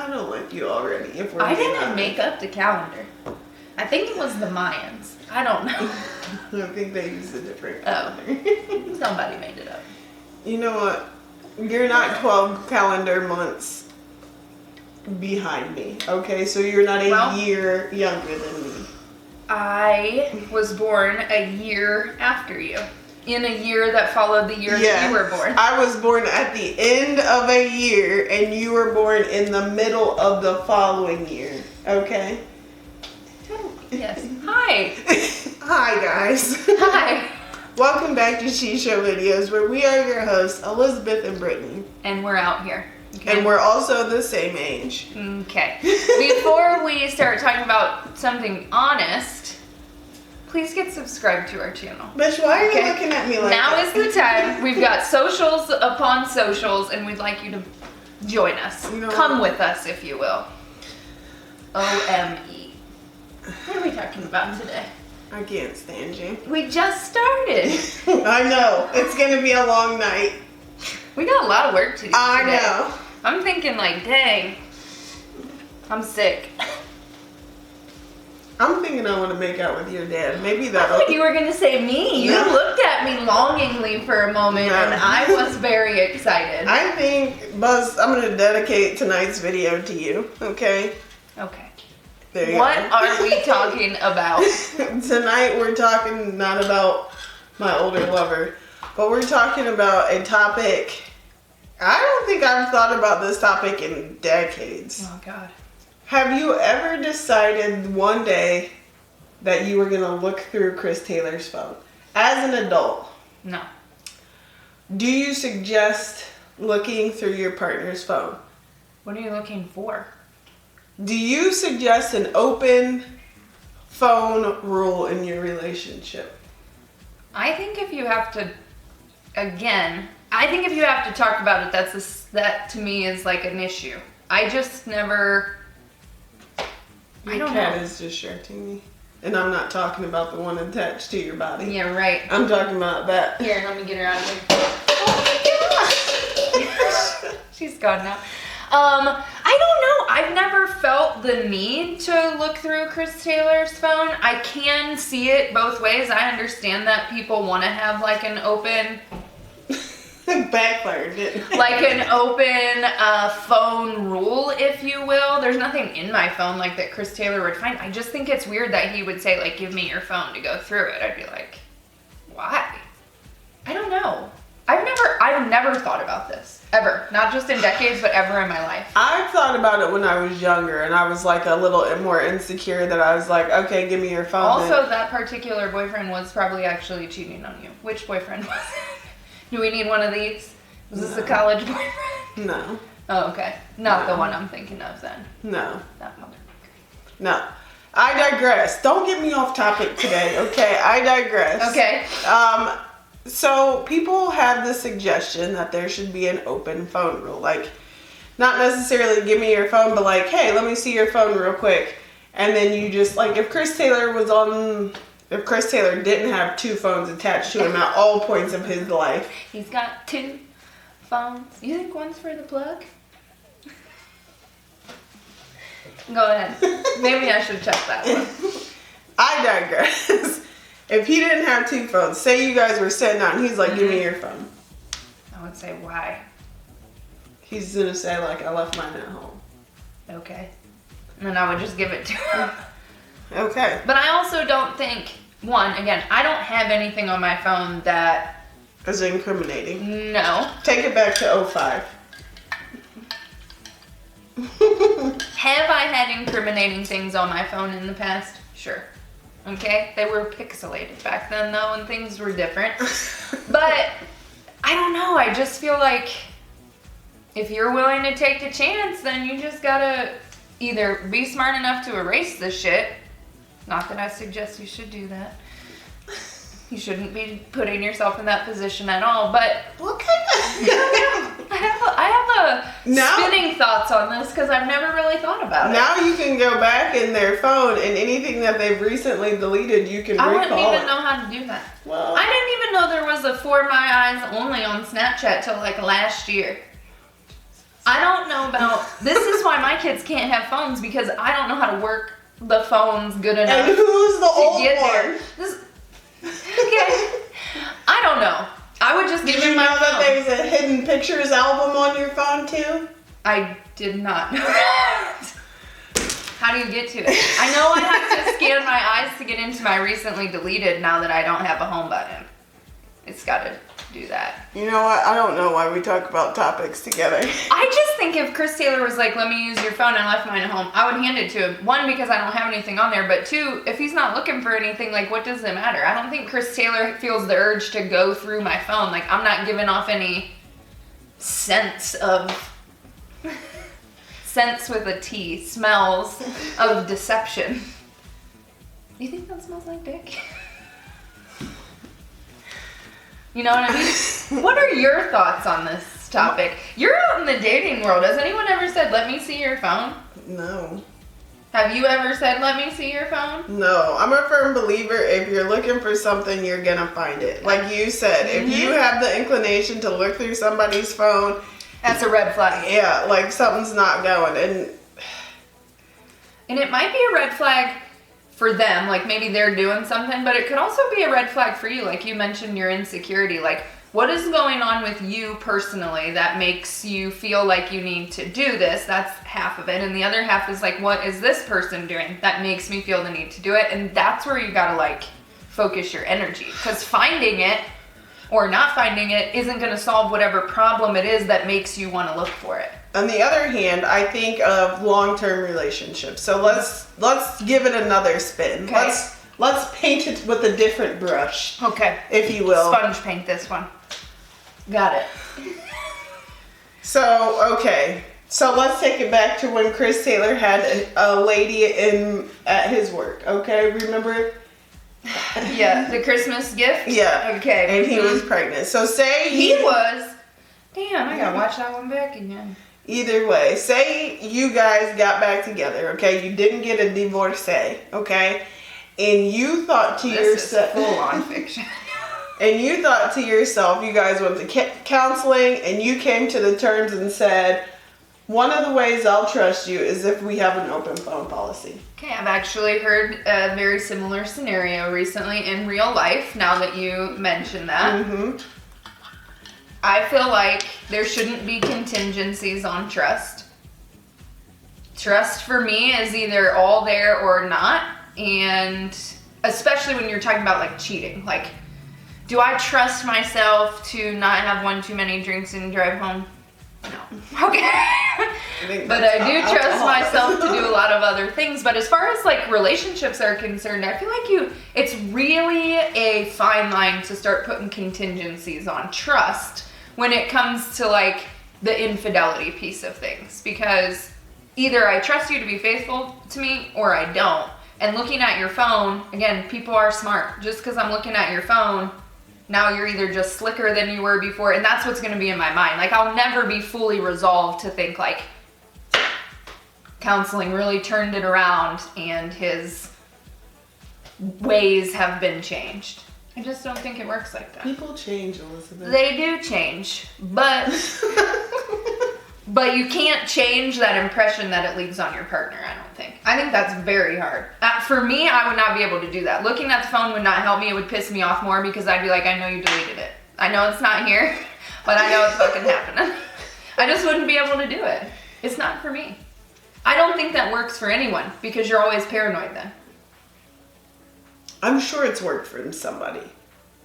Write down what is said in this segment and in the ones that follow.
I don't like you already. If we're I didn't make up the calendar. I think it was the Mayans. I don't know. I think they used a different calendar. Somebody made it up. You know what? You're not 12 calendar months behind me. Okay, so you're not a year younger than me. I was born a year after you. In a year that followed the year that you were born. I was born at the end of a year, and you were born in the middle of the following year. Okay? Yes. Hi. Hi, guys. Hi. Welcome back to She Show Videos, where we are your hosts, Elizabeth and Britany. And we're out here. Okay? And we're also the same age. Okay. Before we start talking about something honest, please get subscribed to our channel. Bitch, why are you looking at me like now that? Now is the time. We've got socials upon socials, and we'd like you to join us. You know Come with us, if you will. O-M-E. What are we talking about today? I can't stand you. We just started. I know. It's going to be a long night. We got a lot of work to do today. I know. I'm thinking like, dang, I'm sick. I'm thinking I want to make out with your dad. Maybe I that'll... thought you were going to say me. You No. looked at me longingly for a moment, and I was very excited. I think, Buzz, I'm going to dedicate tonight's video to you, okay? Okay. There you What go. are we talking about? Tonight we're talking not about my older lover, but we're talking about a topic. I don't think I've thought about this topic in decades. Oh, God. Have you ever decided one day that you were going to look through Chris Taylor's phone? As an adult, No. do you suggest looking through your partner's phone? What are you looking for? Do you suggest an open phone rule in your relationship? I think if you have to, again, I think if you have to talk about it, that to me is like an issue. I just never, I don't Cat know. is distracting me. And I'm not talking about the one attached to your body. Yeah, right. I'm talking about that. Here, let me get her out of here. Oh my gosh. She's gone now. I don't know. I've never felt the need to look through Chris Taylor's phone. I can see it both ways. I understand that people want to have like an open, Backfired, didn't it? like an open phone rule, if you will. There's nothing in my phone like that Chris Taylor would find. I just think it's weird that he would say like, give me your phone to go through it. I'd be like, why? I don't know. I've never thought about this. Ever. Not just in decades, but ever in my life. I thought about it when I was younger, and I was like a little more insecure that I was like, okay, give me your phone. Also, then. that particular boyfriend was probably actually cheating on you. Which boyfriend was it? Do we need one of these? Was this a college boyfriend? No. Oh, okay. Not No. the one I'm thinking of then. No. That motherfucker. No. I digress. Don't get me off topic today, okay? I digress. Okay. So people have the suggestion that there should be an open phone rule. Like, not necessarily give me your phone, but like, hey, let me see your phone real quick. And then you just, like, if Chris Taylor didn't have two phones attached to him at all points of his life. He's got two phones. You think one's for the plug? Go ahead. Maybe I should check that one. I digress. If he didn't have two phones, say you guys were sitting out and he's like, give me your phone. I would say why. He's gonna say like, I left mine at home. Okay. And then I would just give it to him. Okay. But I also don't think, again, I don't have anything on my phone that... Is incriminating. No. Take it back to 05. Have I had incriminating things on my phone in the past? Sure. Okay? They were pixelated back then, though, and things were different. But, I don't know. I just feel like if you're willing to take the chance, then you just gotta either be smart enough to erase this shit. Not that I suggest you should do that. You shouldn't be putting yourself in that position at all, but What kind of... I have Now- spinning thoughts on this because I've never really thought about it. Now you can go back in their phone and anything that they've recently deleted, you can I recall wouldn't even it. know how to do that. Well, I didn't even know there was a For My Eyes only on Snapchat till like last year. I don't know about, this is why my kids can't have phones, because I don't know how to work the phones good enough. And who's the old get one? there. Okay. I don't know. I would just give Did him you my know that phone. there's a hidden pictures album on your phone too? I did not know that. How do you get to it? I know I have to scan my eyes to get into my recently deleted now that I don't have a home button. It's got to do that. You know what? I don't know why we talk about topics together. I just think if Chris Taylor was like, let me use your phone, and I left mine at home, I would hand it to him. One, because I don't have anything on there, but two, if he's not looking for anything, like, what does it matter? I don't think Chris Taylor feels the urge to go through my phone. Like, I'm not giving off any sense with a T, smells of deception. You think that smells like dick? You know what I mean? What are your thoughts on this topic? You're out in the dating world. Has anyone ever said, let me see your phone? No. Have you ever said, let me see your phone? No. I'm a firm believer, if you're looking for something, you're gonna find it. Like you said, if you have the inclination to look through somebody's phone, that's a red flag. yeah, like something's not going. And it might be a red flag for them, like maybe they're doing something, but it could also be a red flag for you. Like you mentioned your insecurity. Like, what is going on with you personally that makes you feel like you need to do this? That's half of it. And the other half is like, what is this person doing that makes me feel the need to do it? And that's where you gotta like focus your energy, because finding it or not finding it isn't gonna solve whatever problem it is that makes you wanna look for it. On the other hand, I think of long-term relationships. So let's give it another spin. Okay. Let's paint it with a different brush, Okay. if you will. Sponge paint this one. Got it. So, okay. So let's take it back to when Chris Taylor had a lady at his work, okay? Remember? Yeah, the Christmas gift? Yeah. Okay. And he was pregnant. So say He was. Damn, I gotta watch that one back again. Either way, say you guys got back together, okay? You didn't get a divorcee, okay? And you thought to yourself, full on fiction. And you thought to yourself, you guys went to counseling, and you came to the terms and said, one of the ways I'll trust you is if we have an open phone policy. Okay, I've actually heard a very similar scenario recently in real life, now that you mentioned that. Mm-hmm. I feel like there shouldn't be contingencies on trust. Trust for me is either all there or not, and especially when you're talking about like cheating. Like, do I trust myself to not have one too many drinks and drive home? No. Okay. But I do trust myself to do a lot of other things. But as far as like relationships are concerned, I feel like it's really a fine line to start putting contingencies on trust when it comes to like the infidelity piece of things, because either I trust you to be faithful to me or I don't. And looking at your phone, again, people are smart. Just because I'm looking at your phone, now you're either just slicker than you were before, and that's what's gonna be in my mind. Like, I'll never be fully resolved to think like counseling really turned it around and his ways have been changed. I just don't think it works like that. People change, Elizabeth. They do change, but you can't change that impression that it leaves on your partner, I don't think. I think that's very hard. For me, I would not be able to do that. Looking at the phone would not help me. It would piss me off more because I'd be like, I know you deleted it. I know it's not here, but I know it's fucking happening. I just wouldn't be able to do it. It's not for me. I don't think that works for anyone because you're always paranoid then. I'm sure it's worked for somebody.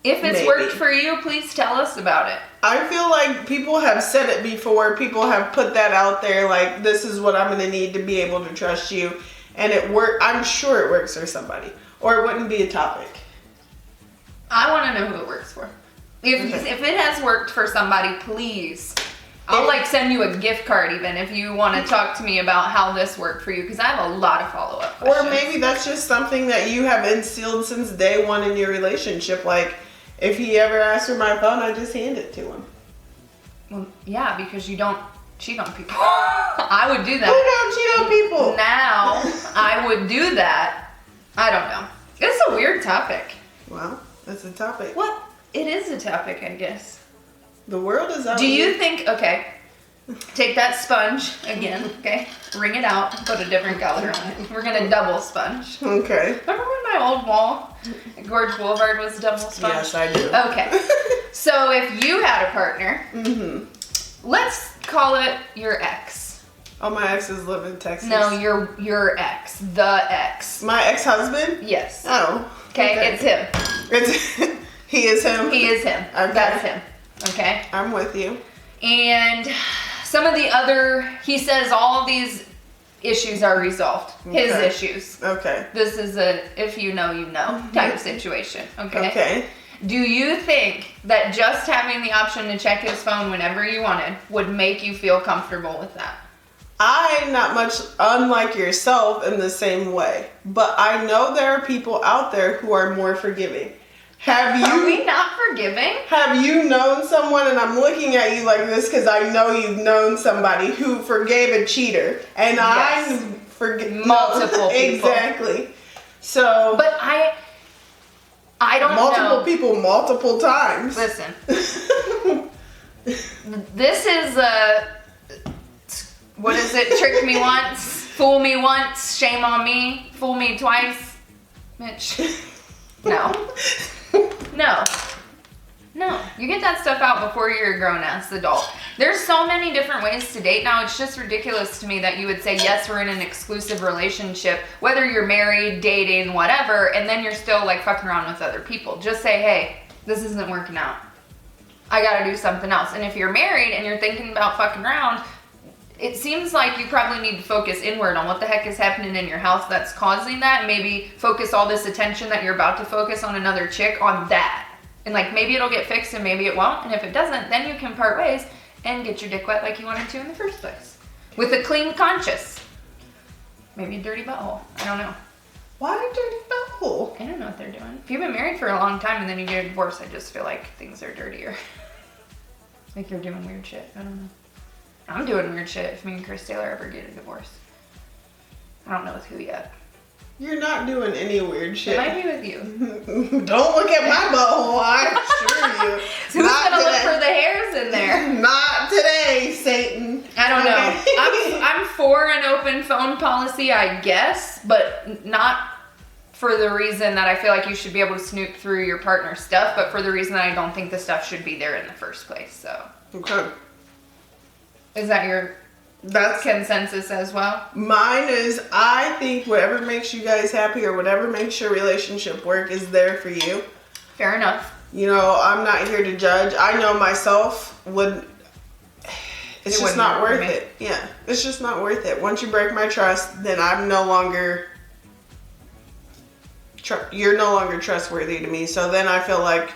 If it's Maybe. worked for you, please tell us about it. I feel like people have said it before. People have put that out there, like, this is what I'm going to need to be able to trust you. And it worked. I'm sure it works for somebody. Or it wouldn't be a topic. I want to know who it works for. If it has worked for somebody, please. I'll like send you a gift card even if you want to talk to me about how this worked for you, because I have a lot of follow-up questions. Or maybe that's just something that you have instilled since day one in your relationship. Like, if he ever asks for my phone, I just hand it to him. Well, yeah, because you don't cheat on people. I would do that. Who don't cheat on people? Now, I would do that. I don't know. It's a weird topic. Well, that's a topic. What? It is a topic, I guess. The world is out. Do you think, okay, Take that sponge again, okay? Wring it out, put a different color on it. We're gonna double sponge. Okay. Remember when my old wall at Gorge Boulevard was double sponge? Yes, I do. Okay. So if you had a partner, let's call it your ex. Oh, my exes live in Texas. No, your ex, the ex. My ex-husband? Yes. Oh. Okay, it's him. He is him? He is him. Okay. That's him. Okay? I'm with you. And some of the other, he says all of these issues are resolved. His Okay. issues. Okay. This is a if you know type of situation. Okay? Okay. Do you think that just having the option to check his phone whenever you wanted would make you feel comfortable with that? I'm not much unlike yourself in the same way, but I know there are people out there who are more forgiving. Are we not forgiving? Have you known someone, and I'm looking at you like this because I know you've known somebody who forgave a cheater, and Yes. I forgive Multiple people. Exactly. So, But I don't multiple know. people, multiple times. Listen, this is what is it? Trick me once, fool me once, shame on me, fool me twice. Mitch, no. No, you get that stuff out before you're a grown-ass adult. There's so many different ways to date now. It's just ridiculous to me that you would say, yes, we're in an exclusive relationship, whether you're married, dating, whatever, and then you're still like fucking around with other people. Just say, hey, this isn't working out. I gotta do something else. And if you're married and you're thinking about fucking around, it seems like you probably need to focus inward on what the heck is happening in your house that's causing that, and maybe focus all this attention that you're about to focus on another chick on that. And like maybe it'll get fixed and maybe it won't, and if it doesn't, then you can part ways and get your dick wet like you wanted to in the first place. With a clean conscience. Maybe a dirty butthole. I don't know. Why a dirty butthole? I don't know what they're doing. If you've been married for a long time and then you get a divorce, I just feel like things are dirtier. Like you're doing weird shit. I don't know. I'm doing weird shit if me and Chris Taylor ever get a divorce. I don't know with who yet. You're not doing any weird shit. It might be with you. Don't look at my butthole, I assure you. Who's gonna look for the hairs in there? Not today, Satan. I don't know. I'm for an open phone policy, I guess, but not for the reason that I feel like you should be able to snoop through your partner's stuff, but for the reason that I don't think the stuff should be there in the first place. So, Okay. is that your That's consensus as well? Mine is, I think whatever makes you guys happy or whatever makes your relationship work is there for you. Fair enough. You know, I'm not here to judge. I know myself would. It's just not worth it. Yeah, it's just not worth it. Once you break my trust, then I'm no longer. You're no longer trustworthy to me. So then I feel like.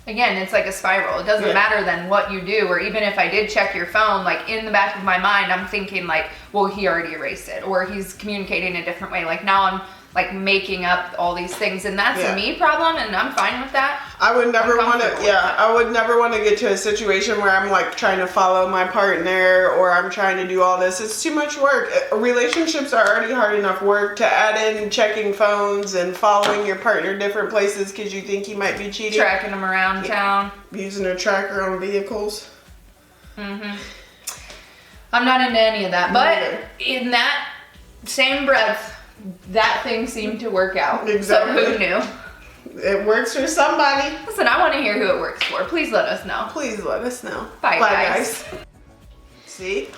Again, it's like a spiral. It doesn't matter then what you do, or even if I did check your phone, like in the back of my mind, I'm thinking like, well, he already erased it, or he's communicating a different way. Like now I'm like making up all these things, and that's a me problem, and I'm fine with that. I would never want to, I would never want to get to a situation where I'm like trying to follow my partner or I'm trying to do all this. It's too much work. Relationships are already hard enough work. To add in checking phones and following your partner different places because you think he might be cheating. Tracking them around town. Using a tracker on vehicles. Mm-hmm. I'm not into any of that, but in that same breath, that thing seemed to work out. Exactly. So who knew? It works for somebody. Listen, I want to hear who it works for. Please let us know. Please let us know. Bye guys. See?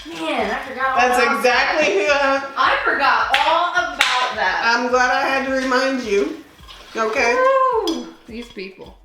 Man, I forgot all That's about exactly that. who I forgot all about that. I'm glad I had to remind you. Okay? Woo! These people.